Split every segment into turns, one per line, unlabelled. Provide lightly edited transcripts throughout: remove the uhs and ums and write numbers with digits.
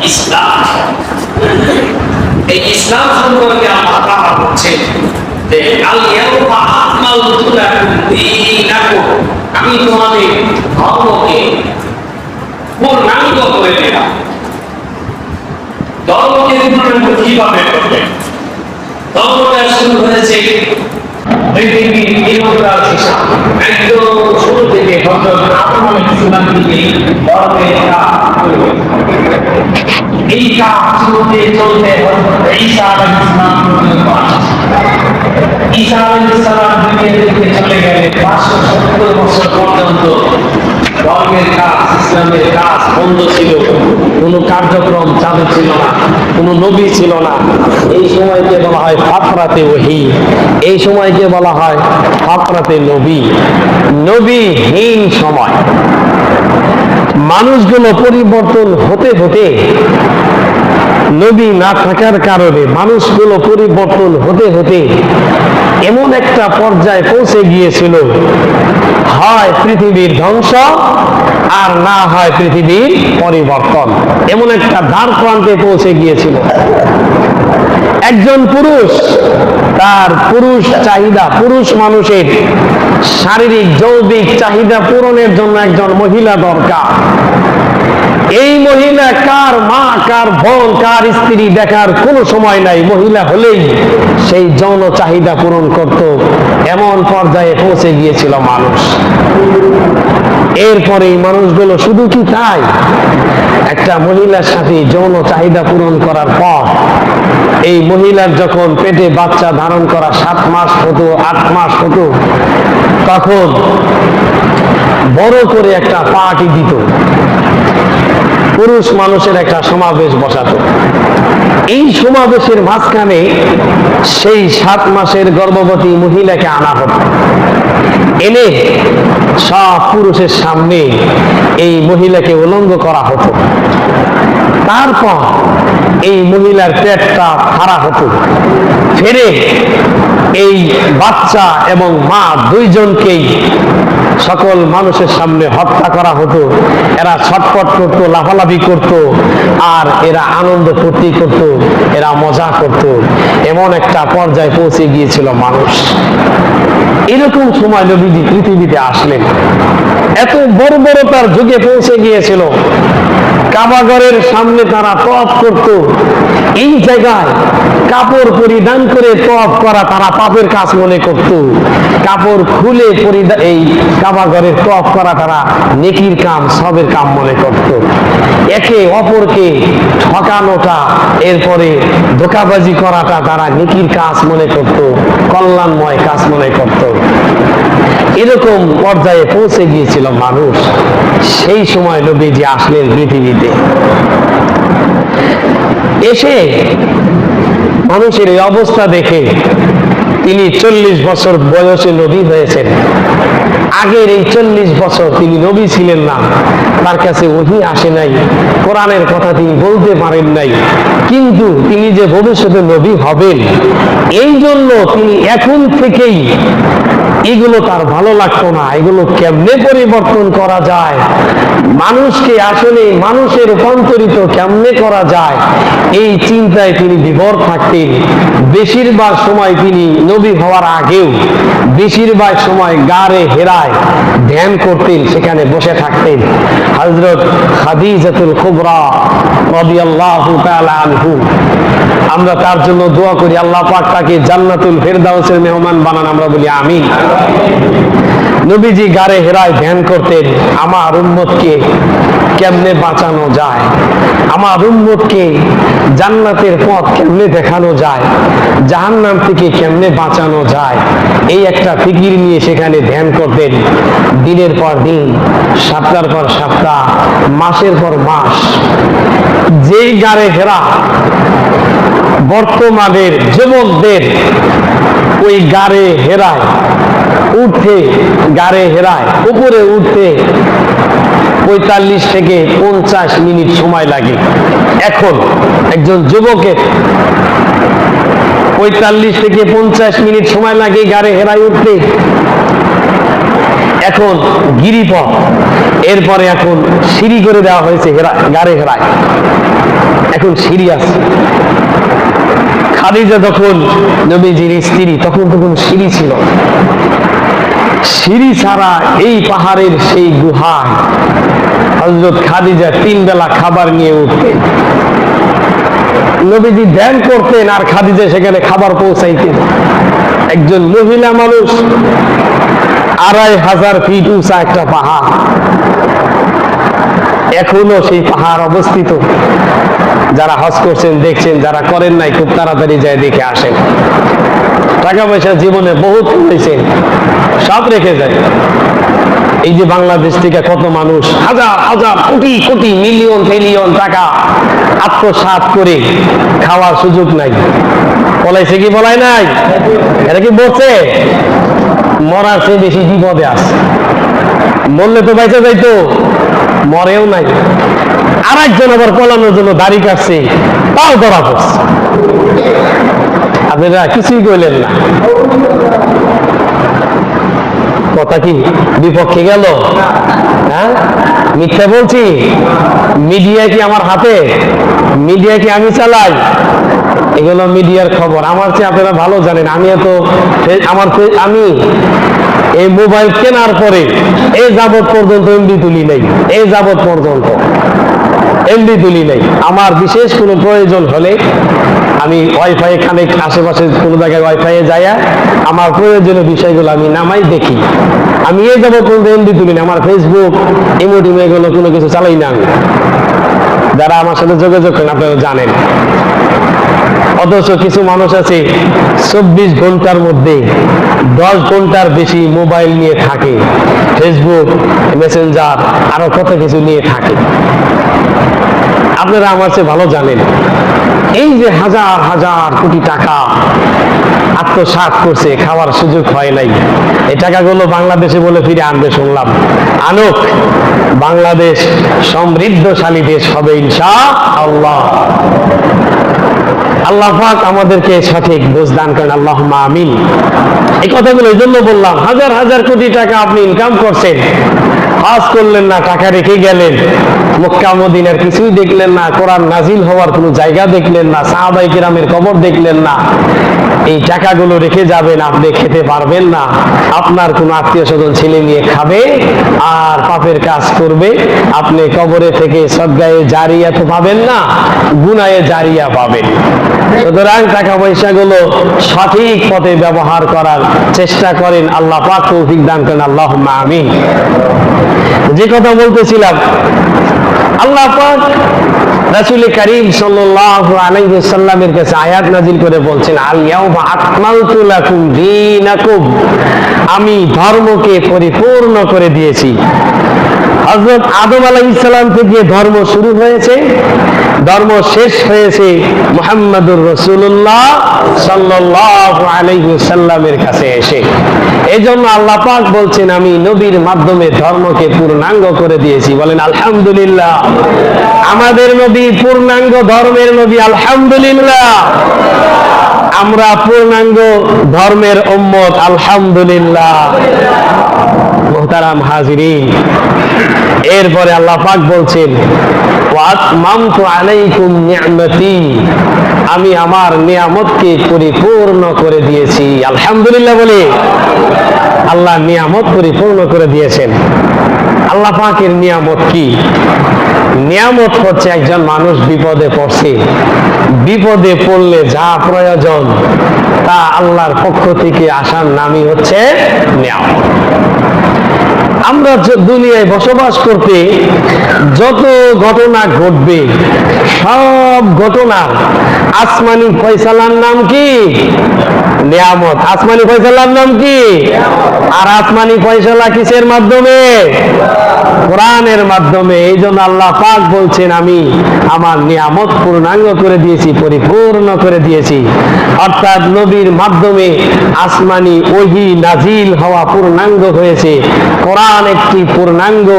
ইসলাম। এই ইসলাম সম্পর্কে আল্লাহ তাআলা বলছেন যে আল ইয়াউমা আকমালতু লাকুম দীনাকুম, আমি তোমাদের ধর্মকে পূর্ণাঙ্গ করে দিলাম। ধর্মকে পূর্ণাঙ্গ কিভাবে করবে? ধর্মটা শুরু হয়েছে পৃথিবীর ইমানদার হিসাব একদম শুরু থেকে হযরত আদম আলাইহিস সালাম থেকে ধর্মের কাজ শুরু হয়েছে। এই কাজ চলতে চলতে হযরত ঈসা আলাইহিস সালাম পর্যন্ত আসে। ঈসা আলাইহিস সালাম দুনিয়া থেকে চলে গেলে 570 বছর পর্যন্ত ধর্মের কাজ, ইসলামের কাজ বন্ধ ছিল। কোন কার্যক্রম চালু ছিল না, কোন নবী ছিল না। এই সময়কে বলা হয় ফাতরাতে ওহী, এই সময়কে বলা হয় ফাতরাতে নবী, নবীহীন সময়। মানুষগুলো পরিবর্তন হতে হতে, নবী না থাকার কারণে মানুষগুলো পরিবর্তন হতে হতে এমন একটা পর্যায়ে পৌঁছে গিয়েছিল, হয় পৃথিবীর ধ্বংস আর না হয় পৃথিবীর পরিবর্তন। এমন একটা দ্বার প্রান্তে পৌঁছে গিয়েছিল। একজন পুরুষ, তার পুরুষ চাহিদা, পুরুষ মানুষের শারীরিক যৌবিক চাহিদা পূরণের জন্য একজন মহিলা দরকার। এই মহিলা কার মা, কার বোন, কার স্ত্রী দেখার কোনো সময় নাই। মহিলা হলেই সেই যৌন চাহিদা পূরণ করত, এমন পর্যায়ে পৌঁছে গিয়েছিল মানুষ। এরপরে মানুষগুলো শুধু কি তাই, একটা মহিলার সাথে যৌন চাহিদা পূরণ করার পর এই মহিলার যখন পেটে বাচ্চা ধারণ করা 7 মাস হতো, 8 মাস হতো, তখন বড় করে একটা পার্টি দিত, পুরুষ মানুষের একটা সমাবেশ বসাতো। এই সমাবেশের মাঝখানে সেই 7 মাসের গর্ভবতী মহিলাকে আনা হতো, এনে সব পুরুষের সামনে এই মহিলাকে উলঙ্গ করা হতো। তারপর এই মহিলার পেটটা ফাড়া হতো, ফেরে এই বাচ্চা এবং মা দুইজনকেই সকল মানুষের সামনে হত্যা করা হতো। এরা ছটফট করতো, লাফালাফি করত, আর এরা আনন্দ ফুর্তি করত, এরা মজা করত। এমন একটা পর্যায়ে পৌঁছে গিয়েছিল মানুষ। এরকম সময় নবীজি পৃথিবীতে আসলেন। এত বর্বরতার যুগে পৌঁছে গিয়েছিল, কাবাঘরের সামনে তারা তওয়াফ করত। এই জায়গায় কাপড় পরিধান করে তওয়াফ করা তারা পাপের কাজ মনে করত। কাপড় খুলে এই কাবাঘরের তওয়াফ করা তারা নেকির কাম, সবের কাম মনে করত। একে অপরকে ঠকানোটা, এরপরে ধোঁকাবাজি করাটা তারা নেকির কাজ মনে করত, কল্যাণময় কাজ মনে করত। এরকম পর্যায়ে পৌঁছে গিয়েছিল মানুষ। সেই সময় নবীজি আসলেন পৃথিবীতে। এসে মানুষের এই অবস্থা দেখে তিনি 40 বছর বয়সে নবী হয়েছেন। আগের এই 40 বছর তিনি নবী ছিলেন না, তার কাছে ওহী আসে নাই, কোরআনের কথা তিনি বলতে পারেন নাই। কিন্তু তিনি যে ভবিষ্যতে নবী হবেন, এই জন্য তিনি এখন থেকেই, এগুলো তার ভালো লাগতো না, এগুলো কেমনে পরিবর্তন করা যায়, মানুষকে আসলে মানুষের রূপান্তরিত কেমনে করা যায়, এই চিন্তায় তিনি বিভোর থাকতেন। বেশিরভাগ সময় তিনি নবী হওয়ার আগেও বেশিরভাগ সময় গারে হেরায় ধ্যান করতেন, সেখানে বসে থাকতেন। হযরত খাদিজাতুল কুবরা রাদিয়াল্লাহু তাআলা আনহু, আমরা তার জন্য দোয়া করি, আল্লাহ পাক তাকে জান্নাতুল ফেরদাউসের মেহমান বানান, আমরা বলি আমিন। নবীজি গারে হেরায় ধ্যান করতেন, আমার উম্মতকে কেমনে বাঁচানো যায়, আমার উম্মতকে জান্নাতের পথ কেমনে দেখানো যায়, জাহান্নাম থেকে কেমনে বাঁচানো যায়, এই একটা ফিকির নিয়ে সেখানে ধ্যান করতেন। দিনের পর দিন, সপ্তাহের পর সপ্তাহ, মাসের পর মাস। যেই গারে হেরা বর্তমানের যুবকদের ওই গারে হেরায় উঠতে, গারে হেরায় উপরে উঠতে 45 থেকে 50 মিনিট সময় লাগে। এখন একজন যুবকের 45 থেকে 50 মিনিট সময় লাগে গারে হেরায় উঠতে। এখন গিরিপথ, এরপরে এখন সিঁড়ি করে দেওয়া হয়েছে গাড়ে হেরায়, এখন সিঁড়ি আছে। খাদিজা যখন নবীজির স্ত্রী, তখন সিঁড়ি ছিল। সিঁড়ি ছাড়া এই পাহাড়ের সেই গুহায় হযরত খাদিজা 3 বেলা খাবার নিয়ে উঠতেন। নবীজি ধ্যান করতেন আর খাদিজা সেখানে খাবার পৌঁছাইতেন। একজন মহিলা মানুষ, 2500 ফিট উঁচা একটা পাহাড়, এখনো সেই পাহাড় অবস্থিত। যারা হজ করছেন দেখছেন, যারা করেন নাই খুব তাড়াতাড়ি যায় দেখে আসেন। টাকা পয়সা জীবনে বহুত করেছেন, সব রেখে যায়। এই যে বাংলাদেশ থেকে কত মানুষ হাজার হাজার কোটি কোটি মিলিয়ন ট্রিলিয়ন টাকা আত্মসাৎ করে খাওয়ার সুযোগ নাই। বলাইছে কি বলাই নাই? এটা কি বলছে? মরার চেয়ে বেশি বিপদে আছে। মরলে তো বাইচা যাইতো, মরেও নাই। আর একজন আবার পলানোর জন্য দাড়ি কাটছে, তাও ধরা পড়ছে। আপনারা কিছুই কইলেন না। কথা কি বিপক্ষে গেল? হ্যাঁ, মিথ্যা বলছি? মিডিয়া কি আমার হাতে? মিডিয়া কি আমি চালাই? এগুলো মিডিয়ার খবর। আমার চেয়ে আপনারা ভালো জানেন। আমি এই মোবাইল কেনার পরে এই যাবৎ পর্যন্ত এমবি তুলি নাই। এই যাবৎ পর্যন্ত এমবি তুলি নাই। আমার বিশেষ কোনো প্রয়োজন হলে আমি ওয়াইফাই এখানে আশেপাশে কোনো জায়গায় ওয়াইফাইয়ে যাইয়া আমার প্রয়োজনীয় বিষয়গুলো আমি নামাই দেখি। আমি এই যাবৎ পর্যন্ত এমবি তুলি না। আমার ফেসবুক, ইমো এগুলো কোনো কিছু চালাই না আমি। যারা আমার সাথে যোগাযোগ করেন আপনারা জানেন। অথচ কিছু মানুষ আছে 24 ঘন্টার মধ্যে 10 ঘন্টার বেশি মোবাইল নিয়ে থাকে, ফেসবুক, মেসেঞ্জার, আরো কত কিছু নিয়ে থাকে। আপনারা আমার চেয়ে ভালো জানেন। এই যে হাজার হাজার কোটি টাকা আত্মসাৎ করছে, খাওয়ার সুযোগ হয় নাই। এই টাকাগুলো বাংলাদেশে বলে ফিরে আনবে শুনলাম। আনুক, বাংলাদেশ সমৃদ্ধশালী দেশ হবে ইনশাআল্লাহ। আল্লাহ পাক আমাদেরকে সঠিক বুঝ দান করেন, আল্লাহুম্মা আমিন। এই কথাগুলো এই জন্য বললাম, হাজার হাজার কোটি টাকা আপনি ইনকাম করছেন, হজ করলেন না, টাকা রেখে গেলেন, মক্কা মদিনার কিছুই দেখলেন না, কোরআন নাজিল হওয়ার কোনো জায়গা দেখলেন না, সাহাবায়ে কিরামের কবর দেখলেন না। এই টাকাগুলো রেখে যাবেন, আপনি খেতে পারবেন না। আপনার কোনো আত্মীয় স্বজন ছেলে নিয়ে খাবে আর পাপের কাজ করবে। আপনি কবরে থেকে সদগায়ে জারিয়া তো পাবেন না, গুনায়ে জারিয়া পাবেন। সুতরাং টাকা পয়সাগুলো সঠিক পথে ব্যবহার করার চেষ্টা করেন। আল্লাহ পাক তৌফিক দান করেন, আল্লাহুম্মা আমিন। যে কথা বলতেছিলাম, আল্লাহ পাক রাসূল করিম সাল্লাল্লাহু আলাইহি ওয়াসাল্লামের কাছে আয়াত নাজিল করে বলছেন, আল ইয়াউমা আকমালতু লাকুম দীনাকুম, আমি ধর্মকে পরিপূর্ণ করে দিয়েছি। হযরত আদম আলাইহিস সালাম থেকে ধর্ম শুরু হয়েছে, ধর্ম শেষ হয়েছে মুহাম্মদুর রাসূলুল্লাহ সাল্লাল্লাহু আলাইহি ওয়াসাল্লামের কাছে এসে। এজন্য আল্লাহ পাক বলছেন, আমি নবীর মাধ্যমে ধর্মকে পূর্ণাঙ্গ করে দিয়েছি। বলেন আলহামদুলিল্লাহ। আমাদের নবী পূর্ণাঙ্গ ধর্মের নবী, আলহামদুলিল্লাহ। আমরা পূর্ণাঙ্গ ধর্মের উম্মত, আলহামদুলিল্লাহ। মুহতারাম হাজিরিন, এরপরে আল্লাহ পাক বলছেন, ওয়া আতমামতু আলাইকুম নি'মাতি, আমি আমার নিয়ামতকে পরিপূর্ণ করে দিয়েছি। আলহামদুলিল্লাহ বলে আল্লাহ নিয়ামত পরিপূর্ণ করে দিয়েছেন। আল্লাহ পাকের নিয়ামত কি? নিয়ামত হচ্ছে একজন মানুষ বিপদে পড়ছে, বিপদে পড়লে যা প্রয়োজন তা আল্লাহর পক্ষ থেকে আসার নামই হচ্ছে নিয়ামত। আমরা দুনিয়ায় বসবাস করতে যত ঘটনা ঘটবে, সব ঘটনার আসমানি ফয়সালার নাম কি? নিয়ামত। আসমানি ফয়সালার নাম কি? আর আসমানি ফয়সালা কিসের মাধ্যমে? কোরআনের মাধ্যমে। এই জন্য আল্লাহ পাক বলছেন, আমি আমার নিয়ামত পূর্ণাঙ্গ করে দিয়েছি, পরিপূর্ণ করে দিয়েছি। অর্থাৎ নবীর মাধ্যমে আসমানি ওহী নাজিল হওয়া পূর্ণাঙ্গ হয়েছে। কোরআন একটি পূর্ণাঙ্গ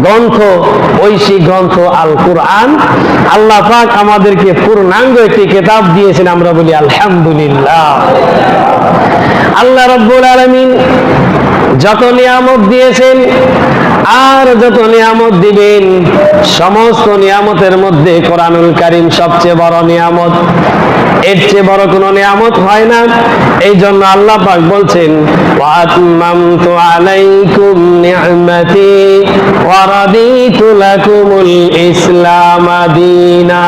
গ্রন্থ, ঐশী গ্রন্থ আল কোরআন। আল্লাহ পাক আমাদেরকে পূর্ণাঙ্গ একটি কিতাব দিয়েছেন, আমরা বলি আলহামদুলিল্লাহ। আল্লাহ রাব্বুল আলামিন যত নিয়ামত দিয়েছেন আর যত নিয়ামত দিবেন, সমস্ত নিয়ামতের মধ্যে কোরআনুল কারীম সবচেয়ে বড় নিয়ামত। এর চেয়ে বড় কোনো নিয়ামত হয় না। এই জন্য আল্লাহ পাক বলছেন, ওয়া আতমামতু আলাইকুম নি'মাতি ওয়া রাদিতু লাকুমুল ইসলাম দীনা।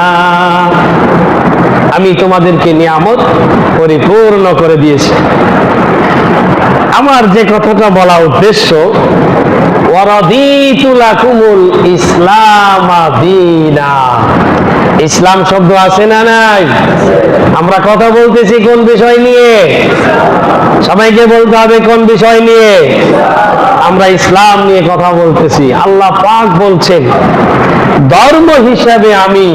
আমি তোমাদেরকে নিয়ামত পরিপূর্ণ করে দিয়েছি। আমার যে কথাটা বলা উদ্দেশ্য, ওয়া রাদিতু লাকুমুল ইসলাম দীনা। ইসলাম শব্দ আছে না নাই? আমরা কথা বলতেছি কোন বিষয় নিয়ে? সবাইকে বলতে হবে কোন বিষয় নিয়ে? আমরা ইসলাম নিয়ে কথা বলতেছি। আল্লাহ পাক বলছেন, ধর্ম হিসাবে আমি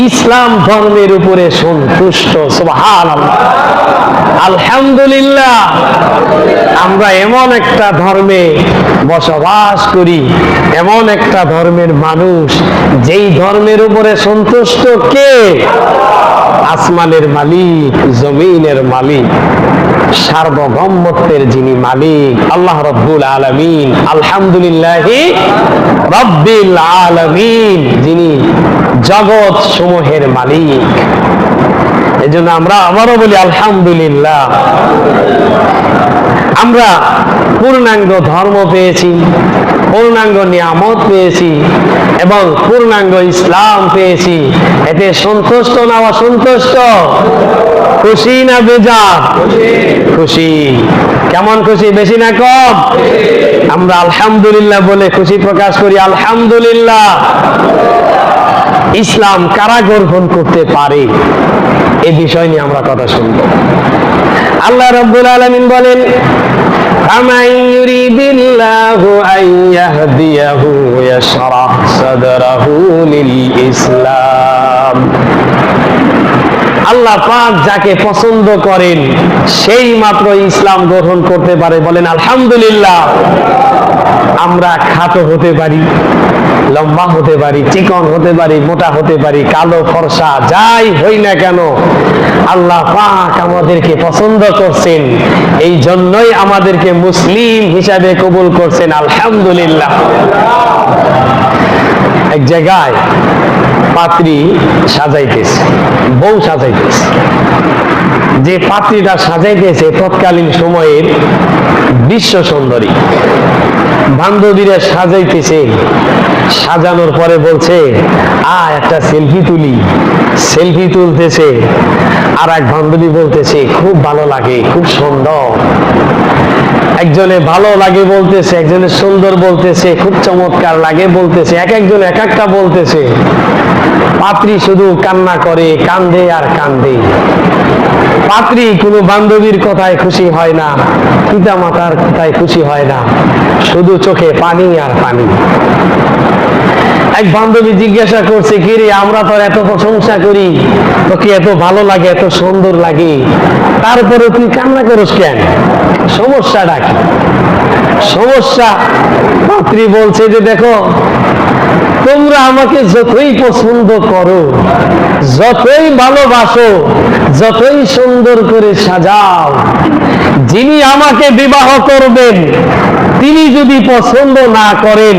ইসলাম ধর্মের উপরে সন্তুষ্ট। সুবহানাল্লাহ, আলহামদুলিল্লাহ। আমরা এমন একটা ধর্মে বসবাস করি, এমন একটা ধর্মের মানুষ, যেই ধর্মের উপরে সন্তুষ্ট কে? আসমানের মালিক, জমিনের মালিক, সার্বভৌমত্বের যিনি মালিক, আল্লাহ রাব্বুল আলামিন। আলহামদুলিল্লাহি রাব্বিল আলামিন, যিনি জগৎ সমূহের মালিক। এজন্য আমরা আবারও বলি আলহামদুলিল্লাহ। আমরা পূর্ণাঙ্গ ধর্ম পেয়েছি, পূর্ণাঙ্গ নিয়ামত পেয়েছি এবং পূর্ণাঙ্গ ইসলাম পেয়েছি। এতে সন্তুষ্ট না অসন্তুষ্ট? খুশি না বেজার? খুশি। কেমন খুশি? বেশি না কম? আমরা আলহামদুলিল্লাহ বলে খুশি প্রকাশ করি। আলহামদুলিল্লাহ। ইসলাম কারা গ্রহণ করতে পারে, এই বিষয় নিয়ে আমরা কথা শুনবো। আল্লাহ রাব্বুল আলামিন বলেন, ফামান ইউরিদিল্লাহু আন ইয়াহদিয়াহু ইয়াশরাহ সাদরাহু লিল ইসলাম। আল্লাহ পাক যাকে পছন্দ করেন সেই মাত্র ইসলাম গ্রহণ করতে পারে। বলেন আলহামদুলিল্লাহ। আমরা খাটো হতে পারি, লম্বা হতে পারি, চিকন হতে পারি, মোটা হতে পারি, কালো ফর্সা, যাই হই না কেন, আল্লাহ পাক আমাদেরকে পছন্দ করছেন। এই জন্যই আমাদেরকে মুসলিম হিসাবে কবুল করছেন। আলহামদুলিল্লাহ। এক জায়গায় পাত্রী সাজাইতেছে, বউ সাজাইতেছে। যে পাত্রীটা সাজাইতেছে তৎকালীন সময়ের বিশ্ব সুন্দরী। বান্ধবীরা সাজাইতেছে, সাজানোর পরে বলছে, একটা সেলফি তুলি। সেলফি তুলতেছে। আর এক বান্ধবী বলতেছে, খুব ভালো লাগে, খুব সুন্দর। একজনে ভালো লাগে বলতেছে, একজনে সুন্দর বলতেছে, খুব চমৎকার লাগে বলতেছে, এক একজন এক একটা বলতেছে। পাত্রী শুধু কান্না করে, কান্দে আর কান্দে। পাত্রী কোনো বান্ধবীর কথায় খুশি হয় না, পিতা মাতার কথায় খুশি হয় না, শুধু চোখে পানি আর পানি। এক বান্ধবী জিজ্ঞাসা করছে, কি রে, আমরা তো এত প্রশংসা করি, তোকে এত ভালো লাগে, এত সুন্দর লাগে, তারপরে তুই কান্না করিস কেন? সমস্যাটা কি? সমস্যা, পাত্রী বলছে যে, দেখো, তোমরা আমাকে যতই পছন্দ করো, যতই ভালোবাসো, যতই সুন্দর করে সাজাও, যিনি আমাকে বিবাহ করবেন তিনি যদি পছন্দ না করেন,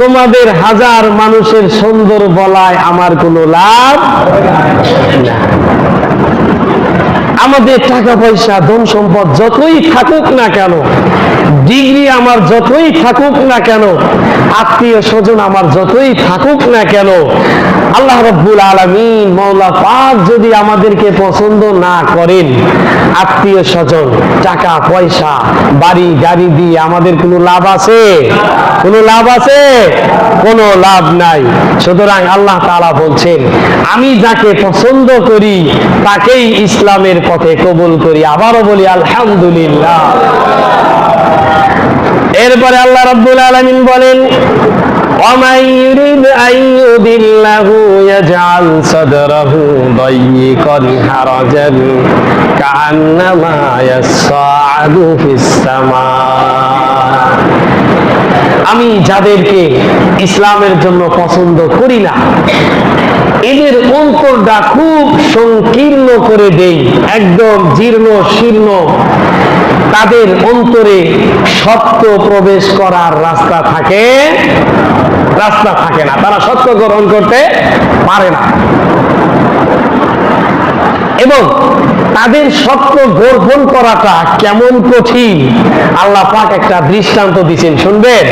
তোমাদের হাজার মানুষের সুন্দর বলায় আমার কোনো লাভ না। আমাদের টাকা পয়সা, ধন সম্পদ যতই থাকুক না কেন, ডিগ্রি আমার যতই থাকুক না কেন, আত্মীয় স্বজন আমার যতই থাকুক না কেন, আল্লাহ রাব্বুল আলামিন মাওলা পাক যদি আমাদেরকে পছন্দ না করেন, আত্মীয় স্বজন, টাকা পয়সা, বাড়ি গাড়ি দিয়ে আমাদের কোনো লাভ আছে? কোনো লাভ আছে? কোনো লাভ নাই। সুতরাং আল্লাহ তাআলা বলছেন, আমি যাকে পছন্দ করি তাকেই ইসলামের পথে কবুল করি। আবারও বলি আলহামদুলিল্লাহ। এরপরে আল্লাহ রাব্বুল আলামিন বলেন, وَمَن يُرِدْ أَن يُضِلَّهُ يَجْعَلْ صَدْرَهُ ضَيِّقًا حَرَجًا كَأَنَّمَا يَصَّعَّدُ فِي السَّمَاءِ। আমি যাদেরকে ইসলামের জন্য পছন্দ করি না, এদের অন্তরটা খুব সংকীর্ণ করে দেই, একদম জীর্ণ শীর্ণ। তাদের অন্তরে সত্য প্রবেশ করার রাস্তা থাকে না, তারা সত্য গ্রহণ করতে পারে না। এবং তাদের সত্য গ্রহণ করাটা কেমন কঠিন, আল্লাহ পাক একটা দৃষ্টান্ত দিয়েছেন, শুনবেন।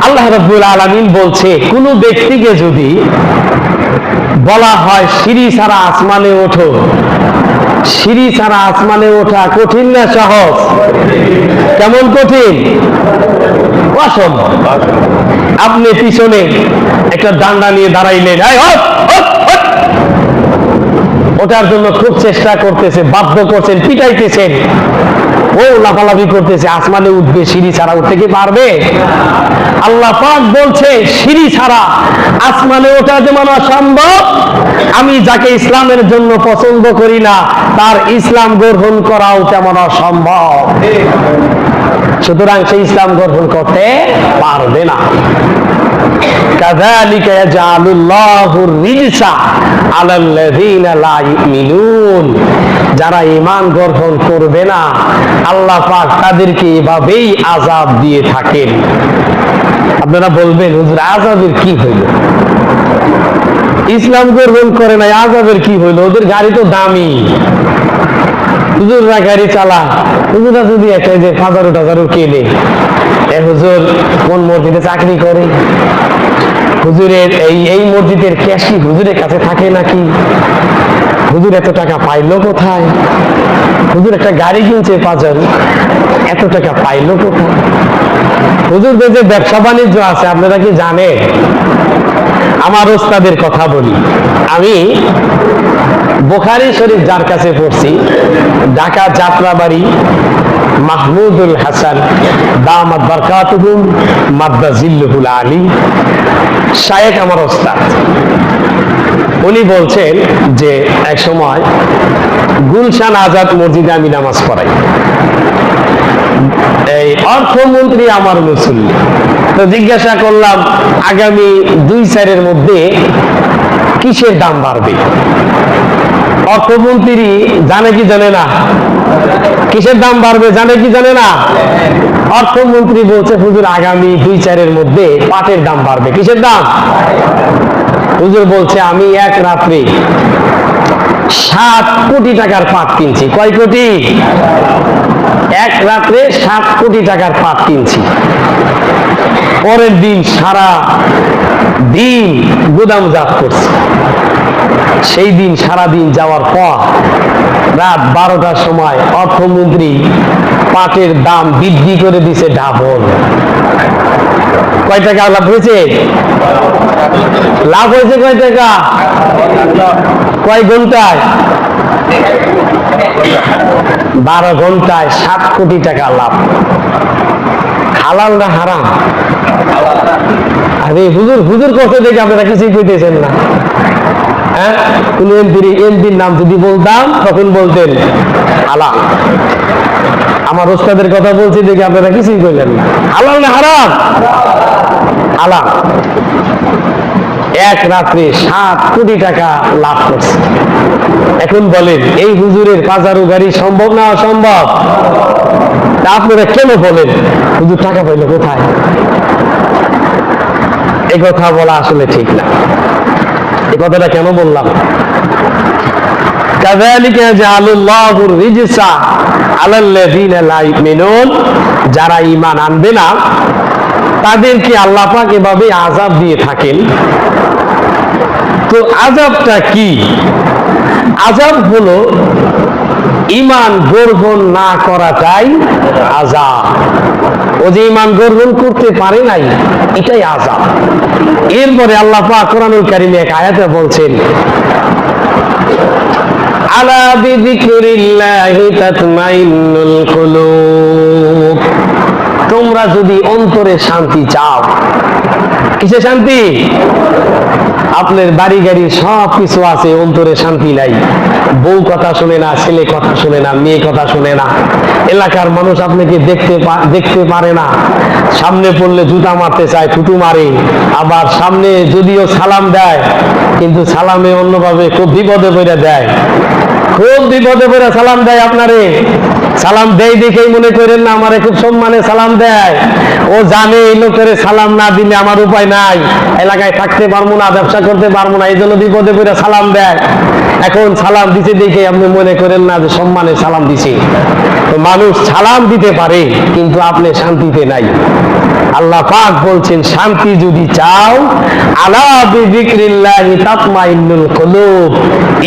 আল্লাহ রাব্বুল আলামিন বলছে, কোন ব্যক্তিকে যদি বলা হয় সিঁড়ি ছাড়া আসমানে ওঠো, সিঁড়ি ছাড়া আসমানে ওঠা কঠিন না সহজ? কেমন কঠিন? অসম্ভব। আপনি পিছনে একটা ডান্ডা নিয়ে দাঁড়াইলেন, ওটার জন্য খুব চেষ্টা করতেছে, বাধ্য করছেন, পিটাইতেছেন, ও লাফালাফি করতেছে, আসমানে উঠবে, সিঁড়ি ছাড়া উঠতে কি পারবে? আল্লাহ পাক বলছে সিঁড়ি ছাড়া আসমানে ওঠা যেমন অসম্ভব, আমি যাকে ইসলামের জন্য পছন্দ করি না তার ইসলাম গ্রহণ করাও তেমন অসম্ভব। সুতরাং সে ইসলাম গ্রহণ করতে পারবে না। কাযালিকা ইয়াজআলুল্লাহুর রিজসা আলাল্লাযীনা লা ইউমিনুন, যারা ঈমান গ্রহণ করবে না আল্লাহ পাক তাদেরকে এভাবেই আযাব দিয়ে থাকেন। আপনারা বলবেন, হুজুর আযাবের কি হইল? ইসলাম গ্রহণ করে না, আযাবের কি হইল? ওদের গাড়ি তো দামি, হুজুররা গাড়ি চালা, হুজুররা যদি একটা যে 1000 কেনে, হুজুর কোন মসজিদে চাকরি করে, হুজুরের এই মসজিদের ক্যাশ কি হুজুরের কাছে থাকে নাকি, হুজুর এত টাকা পাইলো কোথায়, হুজুর একটা গাড়ি কিনছে 5000, এত টাকা পাইলো কোথায়? হুজুরদের যে ব্যবসা বাণিজ্য আছে আপনারা কি জানেন? আমার ওস্তাদের কথা বলি, আমি বুখারী শরীফ যার কাছে পড়ছি, ঢাকা যাত্রাবাড়ি মাহমুদুল হাসান দামাত বারকাতুহুম মাদ্দাজিল্লুহুল আলী শায়েখ আমার ওস্তাদ, উনি বলছেন যে এক সময় গুলশান আজাদ মসজিদে আমি নামাজ পড়াই, এই অর্থমন্ত্রী আমার মুসল্লি, তো জিজ্ঞাসা করলাম আগামী 2-4 মধ্যে কিসের দাম বাড়বে? অর্থমন্ত্রী জানে কি জানে না? কিসের দাম বাড়বে জানে কি জানে না? অর্থমন্ত্রী বলছে, হুজুর আগামী 2-4 মধ্যে পাটের দাম বাড়বে। কিসের দাম? হুজুর বলছে, আমি এক রাত্রে 7 কোটি টাকার পাট কিনছি। কয় কোটি? এক রাত্রে 7 কোটি টাকার পাট কিনছি। পরের দিন সারা দিন গুদামজাত করছি। সেই দিন সারা দিন যাওয়ার পর রাত 12টার সময় অর্থমন্ত্রী পাটের দাম বৃদ্ধি করে দিছে ডাবল। কয় টাকা লাভ হয়েছে? লাভ হয়েছে কয় টাকা? কয় ঘন্টায়? 12 ঘন্টায় 7 কোটি টাকা লাভ। হালাল না হারাম? আরে হুজুর হুজুর করতে দেখে আপনারা কিছুই কইতেছেন না। হ্যাঁ, কোন এমপির নাম যদি বলতাম তখন বলতেন হালাল। আমার ওস্তাদের কথা বলছি দেখে আপনারা কিছুই কইলেন না। হালাল না হারাম? হালাল। এক রাত্রে 7 কোটি টাকা লাভ করছে। এখন বলেন এই হুজুরের 5,000 গাড়ি সম্ভব না অসম্ভব? তা আপনারা কেন বলেন হুজুর টাকা পাইলো কোথায়? এই কথা বলা আসলে ঠিক না। এই কথাটা কেন বললাম? কাযালিকা জাআলুল্লাহুর রিজসা আলাল্লাযীনা লা ইউমিনুন, যারা ঈমান আনবে না তাদেরকে আল্লাহ পাক এভাবে আযাব দিয়ে থাকেন। তো আযাবটা কি? আযাব হলো ঈমান গ্রহণ না করাটাই আযাব। ও যে ঈমান গ্রহণ করতে পারে নাই, এটাই আযাব। এরপরে আল্লাহ পাক কোরআনুল কারীমে এক আয়াতে বলছেন, আলা বিযিকরিল্লাহি তাতমাইন্নুল কুলুব, তোমরা যদি অন্তরে শান্তি চাও, কিসে শান্তি? আপনার বাড়ি গাড়ি সব কিছু আছে, অন্তরে শান্তি নাই। বউ কথা শুনে না, ছেলে কথা শুনে না, মেয়ে কথা শুনে না, এলাকার মানুষ আপনাকে দেখতে পারে না, সামনে পড়লে জুতা মারতে চায়, থুতু মারে, আবার সামনে যদিও সালাম দেয় কিন্তু সালামে অন্যভাবে খুব বিপদে পড়ে দেয়, খুব বিপদে পড়ে সালাম দেয় আপনারে। সালাম দেয় দেখেই মনে করেন না আমারে খুব সম্মানে সালাম দেয়, ও জানে এই লোকের সালাম না দিলে আমার উপায় নাই, এলাকায় থাকতে পারবো না, ব্যবসা করতে পারবো না, এই জন্য বিপদে পড়ে সালাম দেয়। এখন সালাম দিতে দেখে আপনি মনে করেন না যে সম্মানে সালাম দিছে। তো মানুষ সালাম দিতে পারে কিন্তু আপনি শান্তিতে নাই। আল্লাহ পাক বলছেন শান্তি যদি চাও, আলা বিযিকরিল্লাহি তাতমাইন্নুল কুলুব,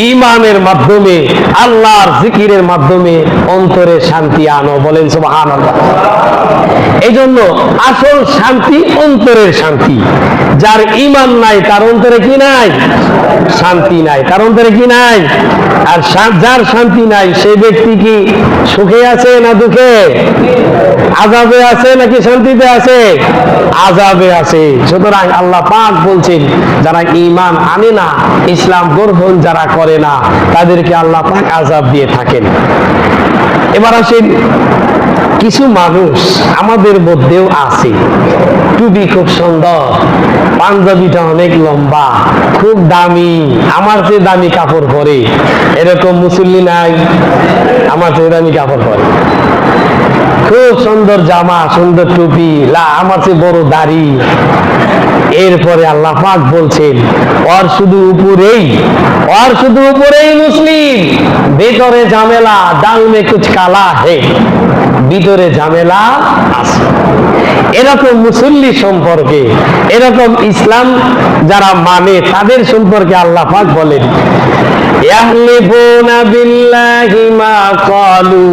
ঈমানের মাধ্যমে, আল্লাহর জিকিরের মাধ্যমে অন্তরে শান্তি আনো। বলেন সুবহানাল্লাহ। এই জন্য আসল শান্তি অন্তরের শান্তি। যার ঈমান নাই তার অন্তরে কি নাই? শান্তি নাই। তার অন্তরে কি নাই? আর যার শান্তি নাই সেই ব্যক্তি কি সুখে আছে না দুঃখে? আযাবে আছে নাকি শান্তিতে আছে? আযাবে আছে। সুতরাং আল্লাহ পাক বলছেন যারা ঈমান আনে না, ইসলাম গ্রহণ যারা করে না, তাদেরকে আল্লাহ পাক আযাব দিয়ে থাকেন। এবার আসেন, কিছু মানুষ আমাদের মধ্যেও আছে, টুপি খুব সুন্দর, পাঞ্জাবিটা অনেক লম্বা, খুব দামি, আমার চেয়ে দামি কাপড় পরে, এরকম মুসল্লি নাই? আমার চেয়ে দামি কাপড় পরে, খুব সুন্দর জামা, সুন্দর টুপি, আমার চেয়ে বড় দাড়ি। এরপরে আল্লাহ পাক বলছেন ওর শুধু উপরেই মুসলিম, ভিতরে ঝামেলা, দাল মে কুছ কালা হে, ভিতরে ঝামেলা আছে। এরকম মুসল্লি সম্পর্কে, এরকম ইসলাম যারা মানে তাদের সম্পর্কে আল্লাহ পাক বলেন ইয়াহলিফুনা বিল্লাহি মা ক্বালু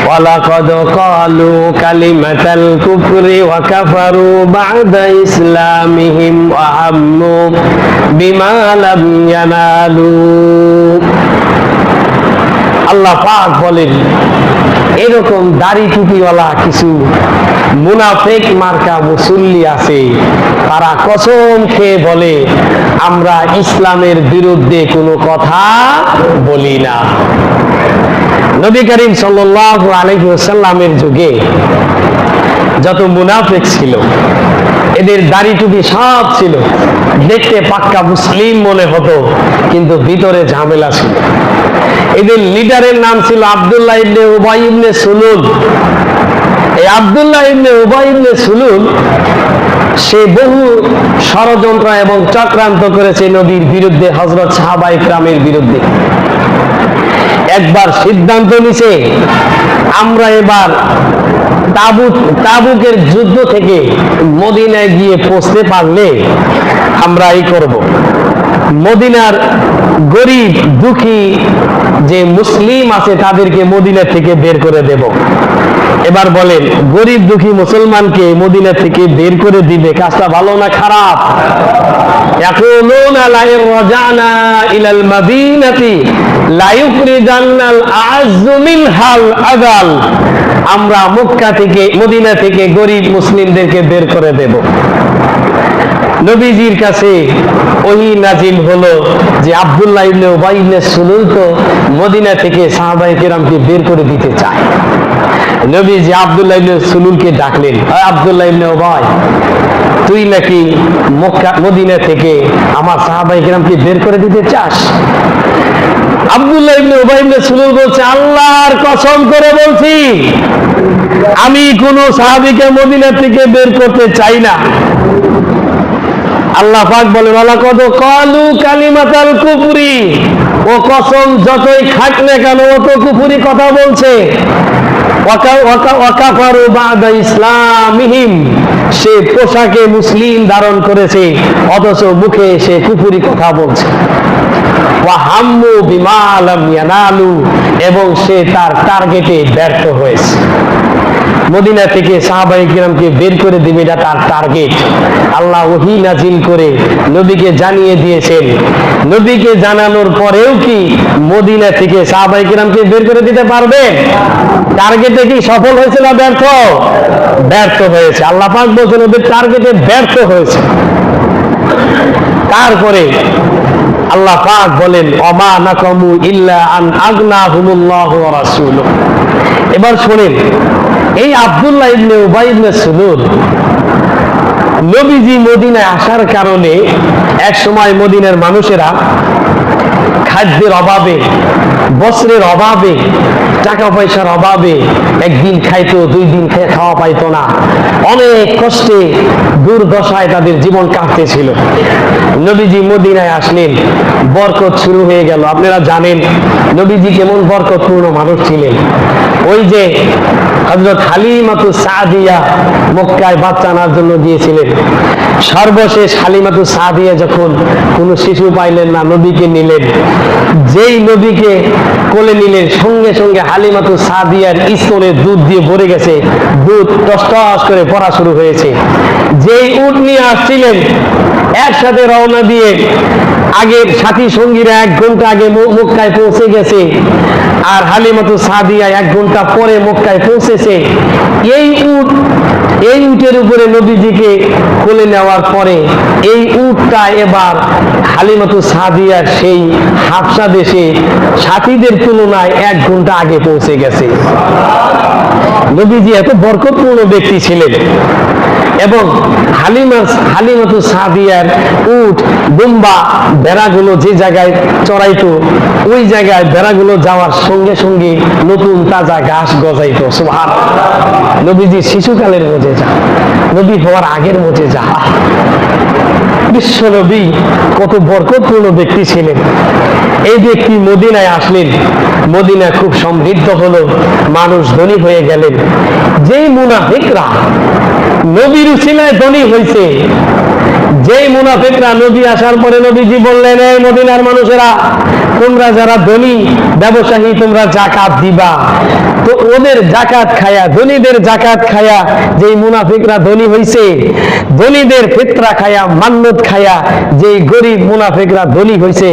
ওয়ালাকাদ ক্বালু কালিমাতাল কুফরি ওয়া কাফারু বা'দা ইসলামিহিম ওয়া হাম্মু বিমা লাম ইয়ানালু। আল্লাহ পাক বলেন এরকম দাড়ি টুপিওয়ালা কিছু মুনাফিক মার্কা মুসল্লি আছে, তারা কসম খেয়ে বলে আমরা ইসলামের বিরুদ্ধে কোনো কথা বলি না। নবী করিম সাল্লাল্লাহু আলাইহি ওয়াসাল্লামের যুগে যত মুনাফিক ছিল, এদের দাড়ি টুপি সব ছিল, দেখতে পাক্কা মুসলিম মনে হতো, কিন্তু ভিতরে ঝামেলা ছিল। এদের লিডারের নাম ছিল আব্দুল্লাহ ইবনে উবাই ইবনে সুলুল। এই আব্দুল্লাহ ইবনে উবাই ইবনে সুলুল সে বহু ষড়যন্ত্র এবং চক্রান্ত করেছে নবীর বিরুদ্ধে, হযরত সাহাবায়ে কেরামের বিরুদ্ধে। একবার সিদ্ধান্ত নিছে আমরা এবার তাবুকের যুদ্ধ থেকে মদিনায় গিয়ে পৌঁছতে পারলে আমরা এই করব, মদিনার গরিব দুঃখী যে মুসলিম আছে তাদেরকে মদিনা থেকে বের করে দেব। এবার বলেন গরিব দুঃখী মুসলমানকে মদিনা থেকে বের করে দিবে, কাজটা ভালো না খারাপ? ইয়াকুলুনা লা ইরজানা ইলাল মাদিনাতি লা ইউখরিজান্নাল আ'আজ্জু মিনহাল আযাল, আমরা মক্কা থেকে, মদিনা থেকে গরিব মুসলিমদেরকে বের করে দেব। নবীজির কাছে ওহী নাজিল হলো যে আব্দুল্লাহ ইবনে উবাই ইবনে সুলুল তো মদিনা থেকে সাহাবায়ে কেরামকে বের করে দিতে চায়। নবীজি আব্দুল্লাহ ইবনে সুলুলকে ডাকলেন, আব্দুল্লাহ ইবনে উবাই, তুই নাকি মক্কা মদিনা থেকে আমার সাহাবায়ে কেরামকে বের করে দিতে চাস? আব্দুল্লাহ ইবনে উবাই ইবনে সুলুল বলছে, আল্লাহর কসম করে বলছি আমি কোন সাহাবীকে মদিনা থেকে বের করতে চাই না। আল্লাহ পাক বলেন ওয়ালাকাদ ক্বালু কালিমাতাল কুফরি, ও কসম যতই খাক না কেন ও তো কুফরি কথা বলছে। ওয়া কাফারু বা'দা ইসলামিহিম, সে পোশাকে মুসলিম ধারণ করেছে অথচ মুখে সে কুফরি কথা বলছে। ওয়া হাম্মু বিমা লাম ইয়ানালু, এবং সে তার টার্গেটে ব্যর্থ হয়েছে। মদিনা থেকে সাহাবায়ে কিরামকে বের করে দিবে, এটা তার টার্গেট। আল্লাহ ওহী নাজিল করে নবীকে জানিয়ে দিয়েছেন। নবীকে জানানোর পরেও কি মদিনা থেকে সাহাবায়ে কিরামকে বের করে দিতে পারবে? টার্গেটে কি সফল হয়েছে না ব্যর্থ? ব্যর্থ হয়েছে। আল্লাহ পাক বলছেন ওদের টার্গেটে ব্যর্থ হয়েছে। তারপরে আল্লাহ পাক বলেন ওমা নাকামু ইল্লা আন আগনাহুমুল্লাহু ওয়া রাসূলুহু। এবার শুনেন, এই আব্দুল্লাহ ইবনে উবাই ইবনে সুলুল নবীজি মদিনায় আসার কারণে এক সময় মদিনার মানুষেরা খাদ্যের অভাবে, বস্ত্রের অভাবে, টাকা পয়সার অভাবে একদিন খাইতো, 2 দিন খাওয়া পাইতো না, অনেক কষ্টে দুর্দশায় তাদের জীবন কাটতেছিল। নবীজি মদিনায় আসলেন, বরকত শুরু হয়ে গেল। আপনারা জানেন নবীজি কেমন বরকতপূর্ণ মানুষ ছিলেন। ওই যে হযরত হালিমাতুস সাদিয়া মক্কায় বাচ্চা আনার জন্য গিয়েছিলেন, সর্বশেষ হালিমাতুস সাদিয়া যখন কোনো শিশু পাইলেন না, নবীকে নিলেন। যেই নবীকে কোলে নিলেন, সঙ্গে সঙ্গে হালিমাতুস সাদিয়ার স্তনে দুধ দিয়ে ভরে গেছে, দুধ টস টস করে পড়া শুরু হয়েছে। যেই উট নিয়ে আসছিলেন, একসাথে রওনা দিয়ে আগের সাথী সঙ্গীরা 1 ঘন্টা আগে মক্কায় পৌঁছে গেছে, আর হালিমাতুস সাদিয়া 1 ঘন্টা পরে মক্কায় পৌঁছেছে। এই উটের উপরে নবীজিকে কোলে নেওয়ার পরে এই উটটা এবার হালিমাতুস সাদিয়ার সেই হাবশা দেশে সাথীদের তুলনায় 1 ঘন্টা আগে পৌঁছে গেছে। নবীজি এত বরকতপূর্ণ ব্যক্তি ছিলেন। এবং হালিমাতুস সাদিয়ার উট, দুম্বা, ভেড়াগুলো যে জায়গায় চড়াইতো, ওই জায়গায় ভেড়াগুলো যাওয়ার সঙ্গে সঙ্গে নতুন তাজা ঘাস গজাইতো। সুবহানাল্লাহ। নবীজি শিশুকালের মুজিজা, নবী হওয়ার আগের মুজিজা। বিশ্ব নবী কত বরকতপূর্ণ ব্যক্তি ছিলেন। এই ব্যক্তি মদিনায় আসলেন, মদিনা খুব সমৃদ্ধ হলো, মানুষ ধনী হয়ে গেলেন। যেই মুনাফিকরা নবীর উসিলায় ধনী হয়েছে, যেই মুনাফিকরা নবী আসার পরে নবীজি বললেন এই মদিনার মানুষেরা, তোমরা যারা ধনী ব্যবসায়ী তোমরা যাকাত দিবা, তো ওদের যাকাত খায়া, ধনীদের যাকাত খায়া যেই মুনাফিকরা ধনী হয়েছে, ধনীদের ফিতরা খায়া, মান্নত খায়া যেই গরিব মুনাফিকরা ধনী হয়েছে,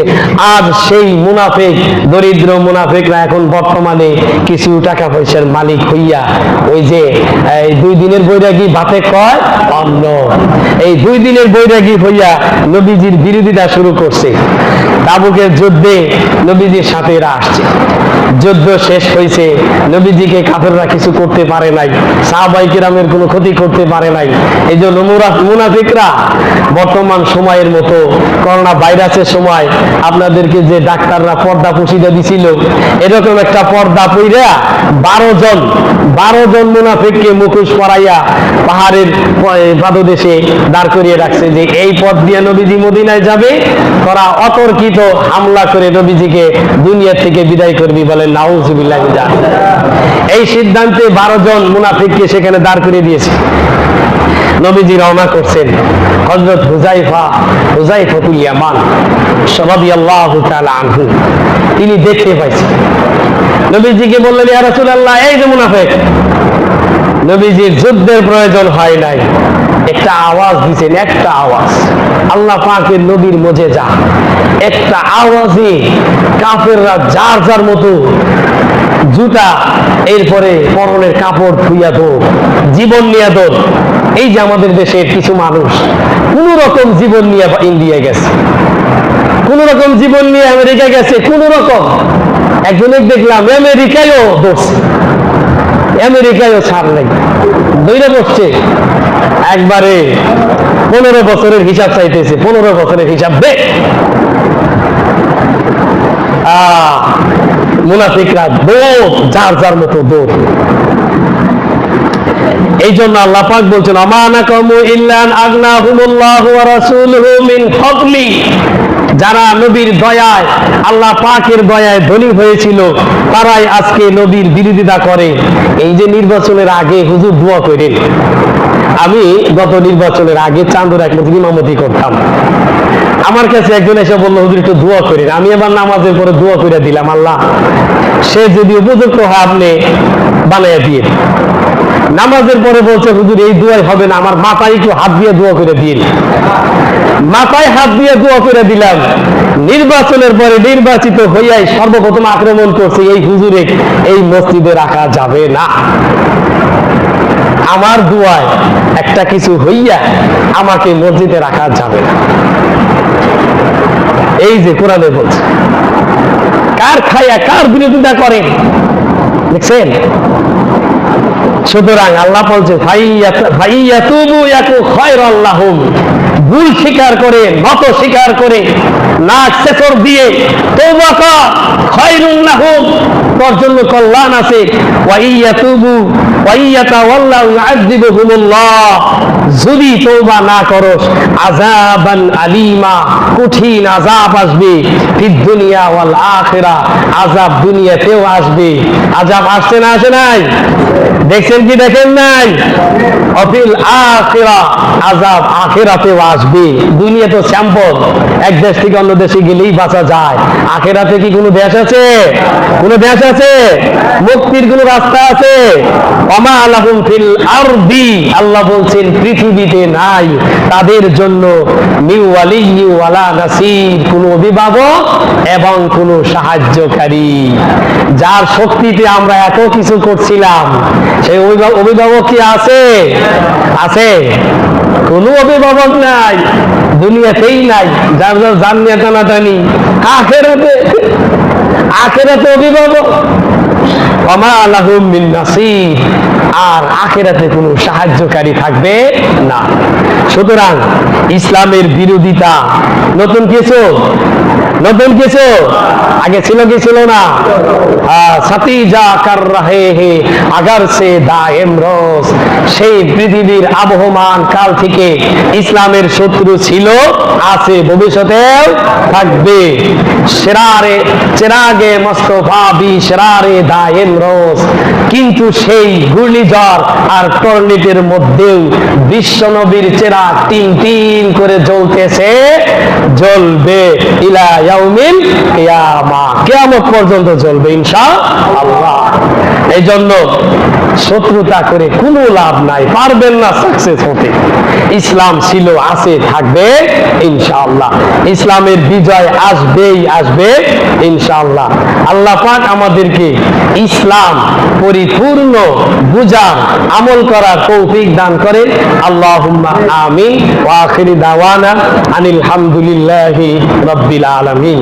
আর সেই মুনাফিক, দরিদ্র মুনাফিকরা এখন বর্তমানে কিছু টাকা পয়সার মালিক হইয়া ওই যে 2 দিনের বৈরাগী ভাতে কয় অন্ন, এই 2 দিনের বৈরাগী হইয়া নবীজির বিরোধিতা শুরু করছে। তাবুকের যুদ্ধে নবীজির সাথে এরা আসছে, যুদ্ধ শেষ হয়েছে, নবীজিকে কাফেররা কিছু করতে পারে নাই, সাহাবায়ে কিরামের কোনো ক্ষতি করতে পারে নাই। এই জন্য মুনাফিকরা বর্তমান সময়ের মতো করোনা ভাইরাসের সময় আপনাদেরকে যে ডাক্তাররা পর্দা পুষিয়ে দিছিল, এরকম একটা পর্দা পইরা 12 জন মুনাফিককে মুখোশ পরাইয়া পাহাড়ের পাদদেশে দাঁড় করিয়ে রাখছে যে এই পথ দিয়ে নবীজি মদিনায় যাবে, তোরা অতর্কিত হামলা করে নবীজিকে দুনিয়া থেকে বিদায় করবি। বলেন নাউজুবিল্লাহ। এই সিদ্ধান্তে 12 জন মুনাফিককে সেখানে দাঁড় করিয়ে দিয়েছে। নবীজি রওনা করছেন। হযরত হুযায়ফাতুল ইয়ামান রাদিয়াল্লাহু তাআলা আনহু তিনি দেখতে পাইছেন, নবীজিকে বললেন ইয়া রাসূলুল্লাহ, এই যে মুনাফিক। নবীজির যুদ্ধের প্রয়োজন হয় নাই, একটা আওয়াজ দিয়েছেন, একটা আওয়াজ, আল্লাহ পাকের নবীর মুজিজা। একটা আওয়াজে কাফেররা যার যার মতো জুতা, এরপরে পরনের কাপড় ধুইয়া দৌড়, জীবন নিয়ে দৌড়। এই যে আমাদের দেশের কিছু মানুষ কোন রকম জীবন নিয়ে ইন্ডিয়া গেছে, কোন রকম জীবন নিয়ে আমেরিকা গেছে, কোন রকম। একজনের দেখলাম আমেরিকায়ও দৌড়ছে, আমেরিকায়ও ছাড় নেই, দৌড়ে বসছে। একবারে 15 বছরের হিসাব চাইতেছে, 15 বছরের হিসাব দে। মুনাফিকরা দৌড়, যার যার মতো দৌড়। এই জন্য আল্লাহ পাক বলছেন আমানাকুমু ইল্লান আগনাহুমুল্লাহু ওয়া রাসূলুহু মিন ফাদলি। যারা নবীর দয়ায়, আল্লাহ পাকের দয়ায় ধনী হয়েছিল, তারাই আজকে নবীর বিরোধিতা করে। এই যে নির্বাচনের আগে হুজুর দোয়া করেন, আমি গত নির্বাচনের আগে চান্দুর এক মসজিদে ইমামতি করতাম। আমার কাছে একজন এসে বললো হুজুর একটু দোয়া করেন। আমি এবার নামাজের পরে দোয়া করে দিলাম, আল্লাহ সে যদি উপযুক্ত হয় আপনি বানাইয়া দিয়ে। নামাজের পরে বলছে হুজুর এই দোয়াই হবে না, আমার মাথায় একটু হাত দিয়ে দোয়া করে দিন। মাথায় হাত দিয়ে দোয়া করে দিলাম। নির্বাচনের পরে নির্বাচিত হইয়াই সর্বপ্রথম আক্রমণ করছে এই হুজুরে এই মসজিদে রাখা যাবে না। আমার দোয়ায় একটা কিছু হইয়া আমাকে মসজিদে রাখা যাবে না। এই যে কোরআনে বলছে, কার খায়া কার বিরোধিতা করেন দেখছেন। সুতরাং আল্লাহ বলছে ভুল স্বীকার করে, নত স্বীকার করে, নাক সেচর দিয়ে তওবা কর, খায়রুল লাহুম, তোর জন্য কল্যাণ আছে। ওয়া ইয়াতুবু ওয়া ইয়াতাওয়াল্লাউ ইউআযিবুহুমুল্লাহ, যদি তওবা না করস আযাবান আলীমা, কঠিন আযাব আসবে। ফিদ দুনিয়া ওয়াল আখিরা, আযাব দুনিয়াতেও আসবে। আযাব আসছে না আসে নাই? দেখছেন কি দেখেন নাই? অফিল আখিরা, আযাব আখিরাতেও আসবে। দুনিয়া তো স্যাম্পল, এক দেশ থেকে অন্য দেশে গেলেই বাঁচা যায়। আখিরাতে কি কোনো দেশ আছে? কোনো দেশ আছে? মুক্তির কোনো রাস্তা আছে? ওমা লাহুম ফিল আরদি, আল্লাহ বলছেন পৃথিবীতে নাই তাদের জন্য মিন ওয়ালিয়্যি ওয়ালা নাসির, কোনো অভিভাবক এবং কোনো সাহায্যকারী। যার শক্তিতে আমরা এত কিছু করছিলাম, সেই অভিভাবক কি আছে? আছে? কোনো অভিভাবক নাই, দুনিয়াতেই নাই। যার যার জানিয়া টানাটানি, আখিরাতে, আখিরাতে অভিভাবক। ওমা লাহুম মিন নাসির, আর আখিরাতে কোনো সাহায্যকারী থাকবে না। সুতরাং ইসলামের বিরোধিতা নতুন কিছু? নতুন কিছু? আগে ছিল কি ছিল না? সাথী যা কর রহে হে আগার সে দায়েম রোজ, সেই পৃথিবীর আবহমান কাল থেকে ইসলামের শত্রু ছিল, আছে, ভবিষ্যতেও থাকবে। সেরারে চেরাগে মুস্তাফা বি সেরারে দায়েম রোজ, কিন্তু সেই ঘূর্ণিঝড় আর টর্নেডোর মধ্যেও বিশ্বনবীর চেরাগ টিন টিন করে জ্বলতেছে, জ্বলবে ইলা ইয়াউমিল কিয়ামা, কিয়ামত পর্যন্ত জ্বলবে ইনশাআল্লাহ। এই জন্য শত্রুতা করে কোনো লাভ নাই, পারবেন না সাকসেস হতে। ইসলাম ছিল, আছে, থাকবে ইনশাআল্লাহ। ইসলামের বিজয় আসবেই আসবে ইনশাআল্লাহ। আল্লাহ পাক আমাদেরকে ইসলাম পরিপূর্ণ বুঝার, আমল করার তৌফিক দান করেন। আল্লাহুম্মা আমিন। ওয়া আখিরি দাওয়ানা আনিল হামদুলিল্লাহি রাব্বিল আলামিন।